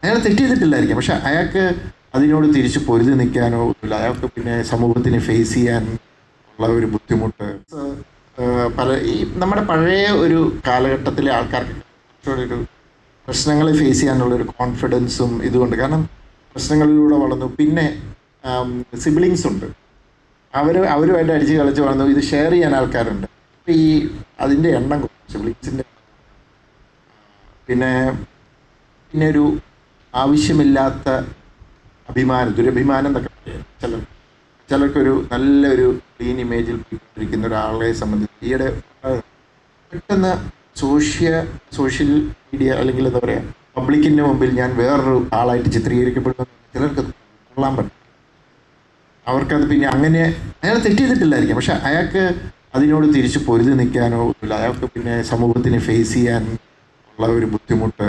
അയാൾ തെറ്റ് ചെയ്തിട്ടില്ലായിരിക്കും, പക്ഷെ അയാൾക്ക് അതിനോട് തിരിച്ച് പൊരുതി നിൽക്കാനോ ഇല്ല. അയാൾക്ക് പിന്നെ സമൂഹത്തിനെ ഫേസ് ചെയ്യാൻ ഉള്ള ഒരു ബുദ്ധിമുട്ട് ഈ നമ്മുടെ പഴയ ഒരു കാലഘട്ടത്തിലെ ആൾക്കാർക്ക് കുറച്ചുകൂടി ഒരു പ്രശ്നങ്ങളെ ഫേസ് ചെയ്യാനുള്ളൊരു കോൺഫിഡൻസും ഇതുകൊണ്ട്, കാരണം പ്രശ്നങ്ങളിലൂടെ വളർന്നു. പിന്നെ സിബ്ലിങ്സ് ഉണ്ട്, അവരുമായിട്ട് അടിച്ച് കളിച്ച് വളർന്നു. ഇത് ഷെയർ ചെയ്യാൻ ആൾക്കാരുണ്ട്. അപ്പം ഈ അതിൻ്റെ എണ്ണം സിബ്ലിങ്സിൻ്റെ പിന്നെ പിന്നെ ഒരു ആവശ്യമില്ലാത്ത അഭിമാനം, ദുരഭിമാനം എന്നൊക്കെ പറയാം. ചിലർക്കൊരു നല്ലൊരു ക്ലീൻ ഇമേജിൽ ഇരിക്കുന്ന ഒരാളെ സംബന്ധിച്ച് ഈയിടെ പെട്ടെന്ന് സോഷ്യൽ മീഡിയ അല്ലെങ്കിൽ എന്താ പറയുക പബ്ലിക്കിൻ്റെ മുമ്പിൽ ഞാൻ വേറൊരു ആളായിട്ട് ചിത്രീകരിക്കപ്പെടുന്ന ചിലർക്ക് കൊള്ളാൻ പറ്റും. അവർക്കത് പിന്നെ അങ്ങനെ അയാൾ തെറ്റ് ചെയ്തിട്ടില്ലായിരിക്കും, പക്ഷെ അയാൾക്ക് അതിനോട് തിരിച്ച് പൊരുതി നിൽക്കാനോ ഇല്ല. അയാൾക്ക് പിന്നെ സമൂഹത്തിനെ ഫേസ് ചെയ്യാൻ ഉള്ള ഒരു ബുദ്ധിമുട്ട്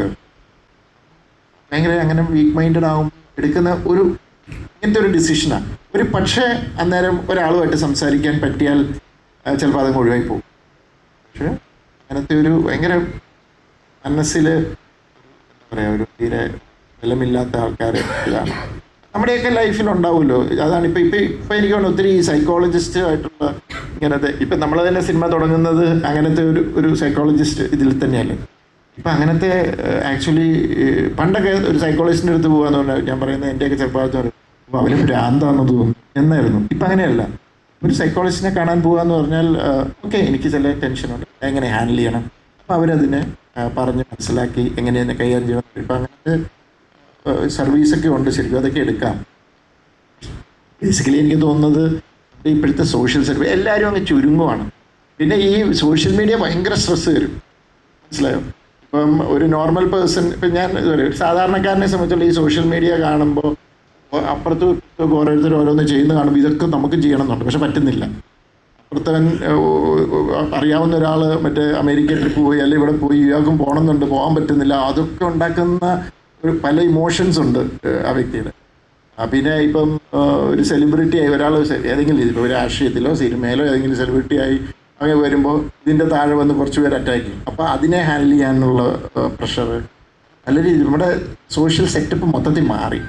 ഭയങ്കര അങ്ങനെ വീക്ക് മൈൻഡഡ് ആകും എടുക്കുന്ന ഒരു ഇങ്ങനത്തെ ഒരു ഡിസിഷനാണ്. ഒരു പക്ഷേ അന്നേരം ഒരാളുമായിട്ട് സംസാരിക്കാൻ പറ്റിയാൽ ചിലപ്പോൾ അതങ്ങ് ഒഴിവായി പോകും. പക്ഷേ അങ്ങനത്തെ ഒരു ഭയങ്കര മനസ്സിൽ എന്താ പറയുക ഒരു തീരെ ബലമില്ലാത്ത ആൾക്കാർ ഇതാണ് നമ്മുടെയൊക്കെ ലൈഫിലുണ്ടാവുമല്ലോ. അതാണ് ഇപ്പം എനിക്ക് തോന്നുന്നു ഒത്തിരി സൈക്കോളജിസ്റ്റ് ആയിട്ടുള്ള ഇങ്ങനത്തെ ഇപ്പം നമ്മൾ തന്നെ സിനിമ തുടങ്ങുന്നത് അങ്ങനത്തെ ഒരു സൈക്കോളജിസ്റ്റ് ഇതിൽ തന്നെയല്ലേ. ഇപ്പം അങ്ങനത്തെ ആക്ച്വലി പണ്ടൊക്കെ ഒരു സൈക്കോളജിസ്റ്റിൻ്റെ അടുത്ത് പോകാന്ന് പറഞ്ഞാൽ ഞാൻ പറയുന്നത് എൻ്റെയൊക്കെ ചെറുപ്പകാലത്ത് പറയും അവന് ഭ്രാന്താണെന്ന് തോന്നുന്നു എന്നായിരുന്നു. ഇപ്പം അങ്ങനെയല്ല. ഒരു സൈക്കോളജിസ്റ്റിനെ കാണാൻ പോകാന്ന് പറഞ്ഞാൽ ഓക്കെ എനിക്ക് ചില ടെൻഷനുണ്ട്, എങ്ങനെ ഹാൻഡിൽ ചെയ്യണം, അപ്പോൾ അവരതിനെ പറഞ്ഞ് മനസ്സിലാക്കി എങ്ങനെയെന്നെ കൈകാര്യം ചെയ്യണം. ഇപ്പം അങ്ങനത്തെ സർവീസൊക്കെ ഉണ്ട്, ശരിക്കും അതൊക്കെ എടുക്കാം. ബേസിക്കലി എനിക്ക് തോന്നുന്നത് ഇപ്പോഴത്തെ സോഷ്യൽ സർവീസ് എല്ലാവരും അങ്ങ് ചുരുങ്ങുവാണ്. പിന്നെ ഈ സോഷ്യൽ മീഡിയ ഭയങ്കര സ്ട്രെസ് തരും, മനസ്സിലായോ? ഇപ്പം ഒരു നോർമൽ പേഴ്സൺ, ഇപ്പം ഞാൻ ഒരു സാധാരണക്കാരനെ സംബന്ധിച്ചുള്ള ഈ സോഷ്യൽ മീഡിയ കാണുമ്പോൾ അപ്പുറത്ത് ഓരോരുത്തർ ഓരോന്ന് ചെയ്യുന്ന കാണുമ്പോൾ ഇതൊക്കെ നമുക്ക് ചെയ്യണമെന്നുണ്ട്, പക്ഷെ പറ്റുന്നില്ല. അപ്പുറത്തവൻ അറിയാവുന്ന ഒരാൾ മറ്റേ അമേരിക്ക ട്രിപ്പ് പോയി അല്ലെങ്കിൽ ഇവിടെ പോയി ഇയാൾക്കും പോകണമെന്നുണ്ട്, പോകാൻ പറ്റുന്നില്ല. അതൊക്കെ ഉണ്ടാക്കുന്ന ഒരു പല ഇമോഷൻസ് ഉണ്ട് ആ വ്യക്തിയുടെ. പിന്നെ ഇപ്പം ഒരു സെലിബ്രിറ്റി ആയി ഒരാൾ ഏതെങ്കിലും ഇപ്പോൾ ഒരു രാഷ്ട്രീയത്തിലോ സിനിമയിലോ ഏതെങ്കിലും സെലിബ്രിറ്റി ആയി അങ്ങനെ വരുമ്പോൾ ഇതിൻ്റെ താഴെ വന്ന് കുറച്ച് പേര് അറ്റാക്ക് ചെയ്യും. അപ്പോൾ അതിനെ ഹാൻഡിൽ ചെയ്യാനുള്ള പ്രഷർ നല്ല രീതിയിൽ നമ്മുടെ സോഷ്യൽ സെറ്റപ്പ് മൊത്തത്തിൽ മാറി.